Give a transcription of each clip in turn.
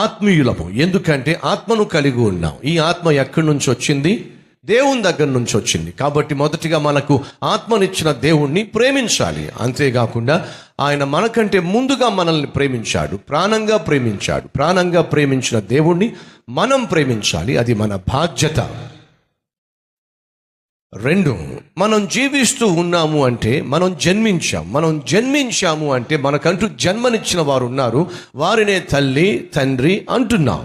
ఆత్మీయులము, ఎందుకంటే ఆత్మను కలిగి ఉన్నాం. ఈ ఆత్మ ఎక్కడి నుంచి వచ్చింది? దేవుని దగ్గర నుంచి వచ్చింది. కాబట్టి మొదటిగా మనకు ఆత్మనిచ్చిన దేవుణ్ణి ప్రేమించాలి. అంతేకాకుండా ఆయన మనకంటే ముందుగా మనల్ని ప్రేమించాడు, ప్రాణంగా ప్రేమించాడు. ప్రాణంగా ప్రేమించిన దేవుణ్ణి మనం ప్రేమించాలి, అది మన బాధ్యత. 2, మనం జీవిస్తూ ఉన్నాము అంటే మనం జన్మించాము అంటే మనకంటూ జన్మనిచ్చిన వారు ఉన్నారు, వారినే తల్లి తండ్రి అంటున్నాం.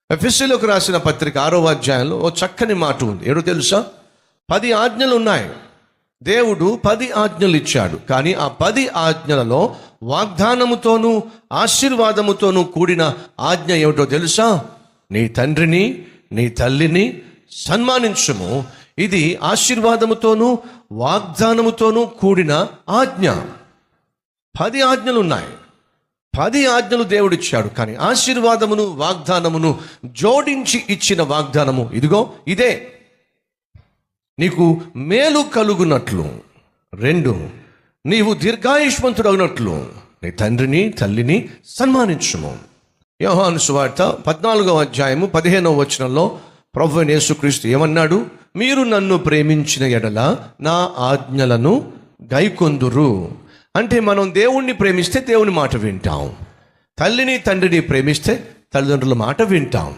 ఎఫెసీయులకు రాసిన పత్రిక 6వ అధ్యాయంలో ఓ చక్కని మాట ఉంది. ఏదో తెలుసా? 10 ఆజ్ఞలు ఉన్నాయి. దేవుడు 10 ఆజ్ఞలు ఇచ్చాడు. కానీ ఆ 10 ఆజ్ఞలలో వాగ్దానముతోనూ ఆశీర్వాదముతోనూ కూడిన ఆజ్ఞ ఏమిటో తెలుసా? నీ తండ్రిని నీ తల్లిని సన్మానించుము. ఇది ఆశీర్వాదముతోనూ వాగ్దానముతోనూ కూడిన ఆజ్ఞ. 10 ఆజ్ఞలు ఉన్నాయి. 10 ఆజ్ఞలు దేవుడిచ్చాడు. కానీ ఆశీర్వాదమును వాగ్దానమును జోడించి ఇచ్చిన వాగ్దానము ఇదిగో ఇదే: నీకు మేలు కలుగునట్లు. 2, నీవు దీర్ఘాయుష్మంతుడగినట్లు నీ తండ్రిని తల్లిని సన్మానించుము. యోహాను సువార్త 14వ అధ్యాయము 15వ వచనంలో ప్రభువైన యేసుక్రీస్తు ఏమన్నాడు? మీరు నన్ను ప్రేమించిన ఎడల నా ఆజ్ఞలను గైకొందురు. అంటే మనం దేవుణ్ణి ప్రేమిస్తే దేవుని మాట వింటాం, తల్లిని తండ్రిని ప్రేమిస్తే తల్లిదండ్రుల మాట వింటాం.